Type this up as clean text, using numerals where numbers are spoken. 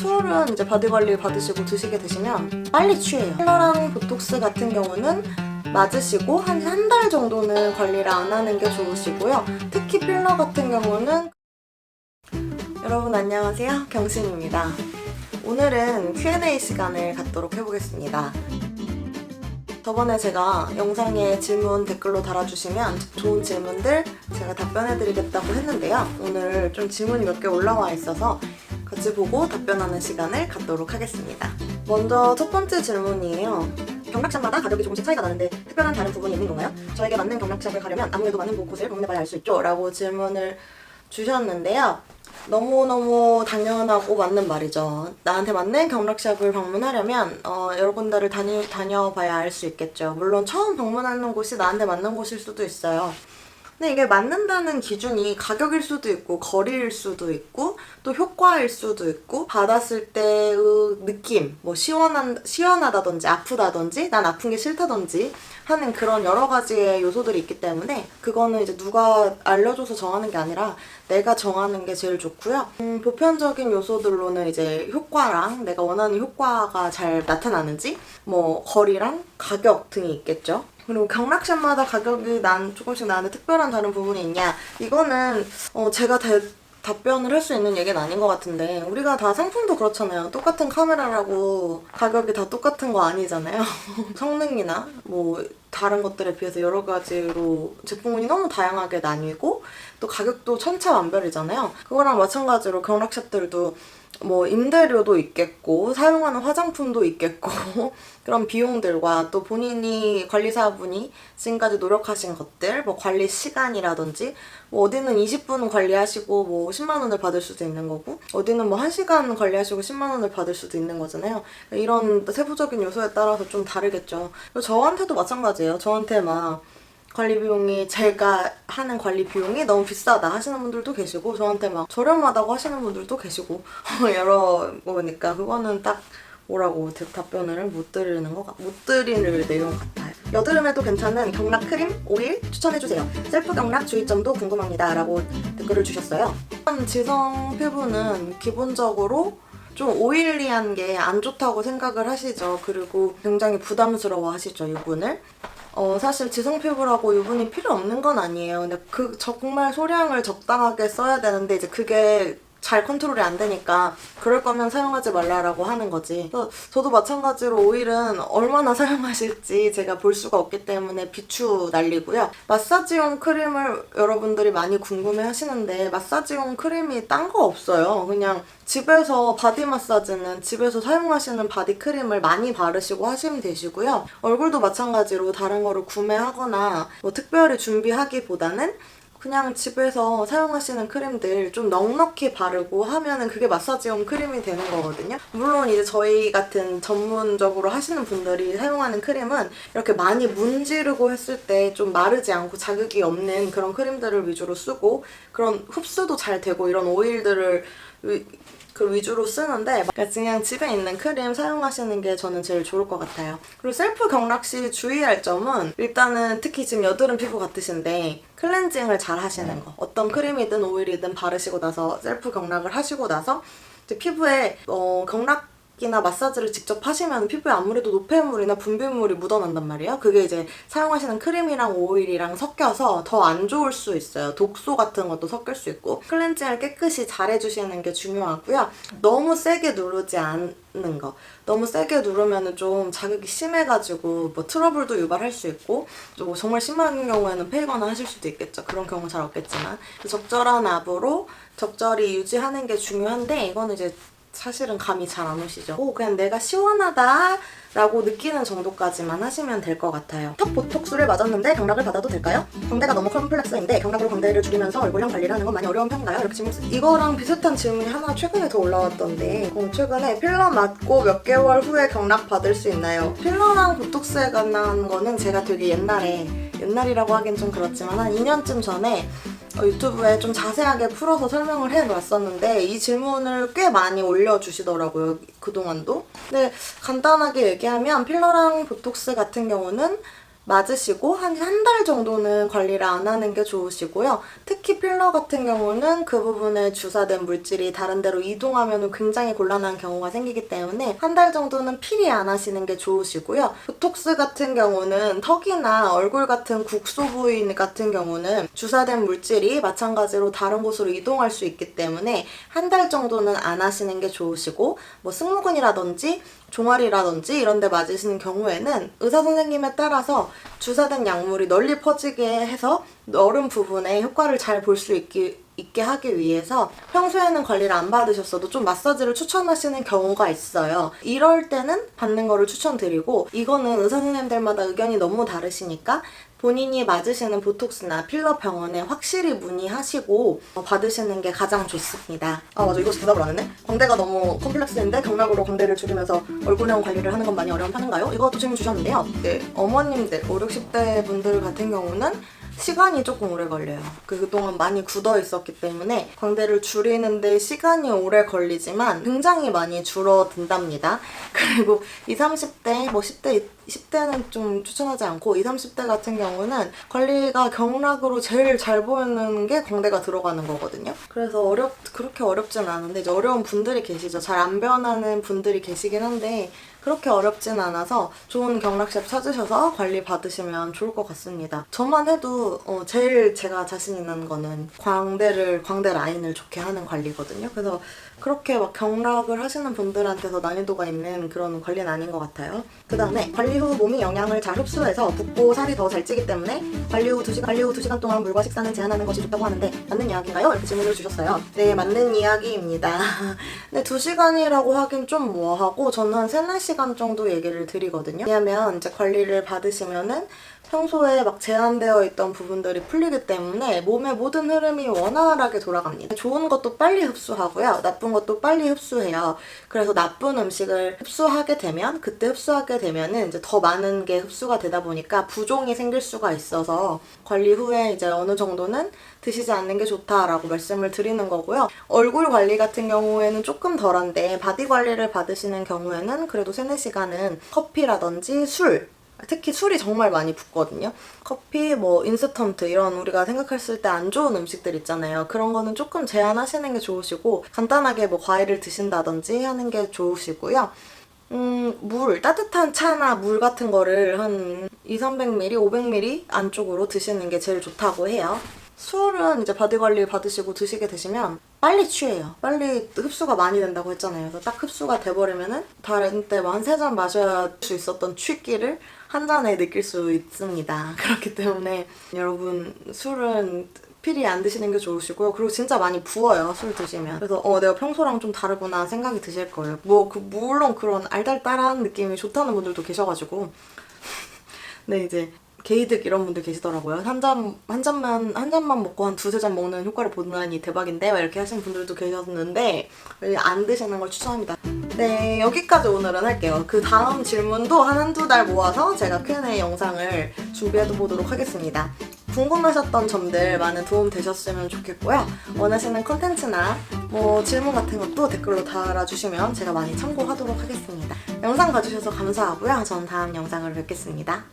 술은 이제 바디 관리 받으시고 드시게 되시면 빨리 취해요. 필러랑 보톡스 같은 경우는 맞으시고 한 달 정도는 관리를 안 하는 게 좋으시고요. 특히 필러 같은 경우는 여러분 안녕하세요, 경신입니다. 오늘은 Q&A 시간을 갖도록 해보겠습니다. 저번에 제가 영상에 질문 댓글로 달아주시면 좋은 질문들 제가 답변해드리겠다고 했는데요. 오늘 좀 질문이 몇 개 올라와 있어서 같이 보고 답변하는 시간을 갖도록 하겠습니다. 먼저 첫 번째 질문이에요. 경락샵마다 가격이 조금씩 차이가 나는데 특별한 다른 부분이 있는 건가요? 저에게 맞는 경락샵을 가려면 아무래도 많은 곳을 방문해봐야 알 수 있죠? 라고 질문을 주셨는데요. 너무너무 당연하고 맞는 말이죠. 나한테 맞는 경락샵을 방문하려면 여러 군데를 다녀봐야 알 수 있겠죠. 물론 처음 방문하는 곳이 나한테 맞는 곳일 수도 있어요. 근데 이게 맞는다는 기준이 가격일 수도 있고 거리일 수도 있고 또 효과일 수도 있고 받았을 때의 느낌, 뭐 시원하다든지 아프다든지 난 아픈 게 싫다든지 하는 그런 여러 가지의 요소들이 있기 때문에 그거는 이제 누가 알려줘서 정하는 게 아니라 내가 정하는 게 제일 좋고요. 보편적인 요소들로는 이제 효과랑 내가 원하는 효과가 잘 나타나는지 뭐 거리랑 가격 등이 있겠죠. 그리고 경락샵마다 가격이 조금씩 나는데 특별한 다른 부분이 있냐? 이거는 제가 답변을 할 수 있는 얘기는 아닌 것 같은데 우리가 다 상품도 그렇잖아요. 똑같은 카메라라고 가격이 다 똑같은 거 아니잖아요. 성능이나 뭐 다른 것들에 비해서 여러 가지로 제품군이 너무 다양하게 나뉘고 또 가격도 천차만별이잖아요. 그거랑 마찬가지로 경락샵들도 뭐 임대료도 있겠고 사용하는 화장품도 있겠고 그런 비용들과 또 본인이 관리사분이 지금까지 노력하신 것들 뭐 관리 시간이라든지 뭐 어디는 20분 관리하시고 뭐 10만 원을 받을 수도 있는 거고 어디는 뭐 1시간 관리하시고 10만 원을 받을 수도 있는 거잖아요. 이런 세부적인 요소에 따라서 좀 다르겠죠. 저한테도 마찬가지예요. 저한테 막 관리 비용이 제가 하는 관리 비용이 너무 비싸다 하시는 분들도 계시고 저한테 막 저렴하다고 하시는 분들도 계시고 여러 거니까 그거는 딱 뭐라고 답변을 못 드리는 내용 같아요. 여드름에도 괜찮은 경락 크림, 오일 추천해주세요. 셀프 경락 주의점도 궁금합니다. 라고 댓글을 주셨어요. 지성 피부는 기본적으로 좀 오일리한 게 안 좋다고 생각을 하시죠. 그리고 굉장히 부담스러워 하시죠, 유분을. 사실 지성 피부라고 유분이 필요 없는 건 아니에요. 근데 정말 소량을 적당하게 써야 되는데 이제 그게 잘 컨트롤이 안 되니까 그럴 거면 사용하지 말라라고 하는 거지. 그래서 저도 마찬가지로 오일은 얼마나 사용하실지 제가 볼 수가 없기 때문에 비추 날리고요. 마사지용 크림을 여러분들이 많이 궁금해 하시는데 마사지용 크림이 딴 거 없어요. 그냥 집에서 바디 마사지는 집에서 사용하시는 바디 크림을 많이 바르시고 하시면 되시고요. 얼굴도 마찬가지로 다른 거를 구매하거나 뭐 특별히 준비하기보다는 그냥 집에서 사용하시는 크림들 좀 넉넉히 바르고 하면은 그게 마사지용 크림이 되는 거거든요. 물론 이제 저희 같은 전문적으로 하시는 분들이 사용하는 크림은 이렇게 많이 문지르고 했을 때 좀 마르지 않고 자극이 없는 그런 크림들을 위주로 쓰고 그런 흡수도 잘 되고 이런 오일들을 위주로 쓰는데 그냥 집에 있는 크림 사용하시는 게 저는 제일 좋을 것 같아요. 그리고 셀프 경락 시 주의할 점은 일단은 특히 지금 여드름 피부 같으신데 클렌징을 잘 하시는 거. 어떤 크림이든 오일이든 바르시고 나서 셀프 경락을 하시고 나서 이제 피부에 경락이나 마사지를 직접 하시면 피부에 아무래도 노폐물이나 분비물이 묻어난단 말이에요. 그게 이제 사용하시는 크림이랑 오일이랑 섞여서 더 안 좋을 수 있어요. 독소 같은 것도 섞일 수 있고 클렌징을 깨끗이 잘 해주시는 게 중요하고요. 너무 세게 누르지 않는 거. 너무 세게 누르면 좀 자극이 심해가지고 뭐 트러블도 유발할 수 있고 뭐 정말 심한 경우에는 페이거나 하실 수도 있겠죠. 그런 경우 잘 없겠지만 적절한 압으로 적절히 유지하는 게 중요한데 이거는 이제 사실은 감이 잘 안 오시죠. 그냥 내가 시원하다 라고 느끼는 정도까지만 하시면 될 것 같아요. 턱 보톡스를 맞았는데 경락을 받아도 될까요? 광대가 너무 컴플렉스인데 경락으로 광대를 줄이면서 얼굴형 관리를 하는 건 많이 어려운 편인가요? 이렇게 질문 이거랑 비슷한 질문이 하나 최근에 더 올라왔던데 최근에 필러 맞고 몇 개월 후에 경락 받을 수 있나요? 필러랑 보톡스에 관한 거는 제가 되게 옛날이라고 하긴 좀 그렇지만 한 2년쯤 전에 유튜브에 좀 자세하게 풀어서 설명을 해놨었는데 이 질문을 꽤 많이 올려주시더라고요, 그동안도. 근데 간단하게 얘기하면 필러랑 보톡스 같은 경우는 맞으시고 한 달 정도는 관리를 안 하는 게 좋으시고요. 특히 필러 같은 경우는 그 부분에 주사된 물질이 다른 데로 이동하면 굉장히 곤란한 경우가 생기기 때문에 한 달 정도는 필히 안 하시는 게 좋으시고요. 보톡스 같은 경우는 턱이나 얼굴 같은 국소 부위 같은 경우는 주사된 물질이 마찬가지로 다른 곳으로 이동할 수 있기 때문에 한 달 정도는 안 하시는 게 좋으시고, 뭐 승모근이라든지 종아리라든지 이런 데 맞으시는 경우에는 의사 선생님에 따라서 주사된 약물이 널리 퍼지게 해서 너른 부분에 효과를 잘 볼 수 있게 하기 위해서 평소에는 관리를 안 받으셨어도 좀 마사지를 추천하시는 경우가 있어요. 이럴 때는 받는 거를 추천드리고, 이거는 의사 선생님들마다 의견이 너무 다르시니까 본인이 맞으시는 보톡스나 필러 병원에 확실히 문의하시고 받으시는 게 가장 좋습니다. 아 맞아, 이거 대답을 안 했네. 광대가 너무 컴플렉스인데 경락으로 광대를 줄이면서 얼굴형 관리를 하는 건 많이 어려운 편인가요? 이것도 질문 주셨는데요. 네, 어머님들 5, 60대 분들 같은 경우는 시간이 조금 오래 걸려요. 그동안 많이 굳어 있었기 때문에 광대를 줄이는데 시간이 오래 걸리지만 굉장히 많이 줄어든답니다. 그리고 20, 30대, 뭐 10대, 10대는 좀 추천하지 않고 20, 30대 같은 경우는 관리가 경락으로 제일 잘 보이는 게 광대가 들어가는 거거든요. 그래서 그렇게 어렵진 않은데 이제 어려운 분들이 계시죠. 잘 안 변하는 분들이 계시긴 한데 그렇게 어렵진 않아서 좋은 경락샵 찾으셔서 관리 받으시면 좋을 것 같습니다. 저만 해도 제일 제가 자신 있는 거는 광대 라인을 좋게 하는 관리거든요. 그래서 그렇게 막 경락을 하시는 분들한테서 난이도가 있는 그런 관리는 아닌 것 같아요. 그 다음에 관리 후 몸이 영양을 잘 흡수해서 붓고 살이 더 잘 찌기 때문에 관리 후 2시간 동안 물과 식사는 제한하는 것이 좋다고 하는데 맞는 이야기인가요? 이렇게 질문을 주셨어요. 네, 맞는 이야기입니다. 근데 2시간이라고 하긴 좀 뭐하고 저는 한 3, 4시간 정도 얘기를 드리거든요. 왜냐면 이제 관리를 받으시면은 평소에 막 제한되어 있던 부분들이 풀리기 때문에 몸의 모든 흐름이 원활하게 돌아갑니다. 좋은 것도 빨리 흡수하고요. 나쁜 것도 빨리 흡수해요. 그래서 나쁜 음식을 그때 흡수하게 되면은 이제 더 많은 게 흡수가 되다 보니까 부종이 생길 수가 있어서 관리 후에 이제 어느 정도는 드시지 않는 게 좋다라고 말씀을 드리는 거고요. 얼굴 관리 같은 경우에는 조금 덜한데 바디 관리를 받으시는 경우에는 그래도 3, 4시간은 커피라든지 특히 술이 정말 많이 붓거든요. 커피, 뭐 인스턴트 이런 우리가 생각했을 때 안 좋은 음식들 있잖아요. 그런 거는 조금 제한하시는 게 좋으시고 간단하게 뭐 과일을 드신다든지 하는 게 좋으시고요. 따뜻한 차나 물 같은 거를 한 200-300ml, 500ml 안쪽으로 드시는 게 제일 좋다고 해요. 술은 이제 바디 관리 받으시고 드시게 되시면 빨리 취해요. 빨리 흡수가 많이 된다고 했잖아요. 그래서 딱 흡수가 돼버리면은 다른 때 뭐 한 3잔 마셔야 수 있었던 취기를 한 잔에 느낄 수 있습니다. 그렇기 때문에 여러분 술은 필히 안 드시는 게 좋으시고요. 그리고 진짜 많이 부어요, 술 드시면. 그래서 내가 평소랑 좀 다르구나 생각이 드실 거예요. 물론 그런 알달달한 느낌이 좋다는 분들도 계셔가지고 근데 이제 게이득 이런 분들 계시더라고요. 한 잔만 먹고 한 2-3잔 먹는 효과를 보다니 대박인데 막 이렇게 하시는 분들도 계셨는데 안 드시는 걸 추천합니다. 네, 여기까지 오늘은 할게요. 그 다음 질문도 한두 달 모아서 제가 Q&A 영상을 준비해보도록 하겠습니다. 궁금하셨던 점들 많은 도움 되셨으면 좋겠고요. 원하시는 컨텐츠나 뭐 질문 같은 것도 댓글로 달아주시면 제가 많이 참고하도록 하겠습니다. 영상 봐주셔서 감사하고요. 전 다음 영상으로 뵙겠습니다.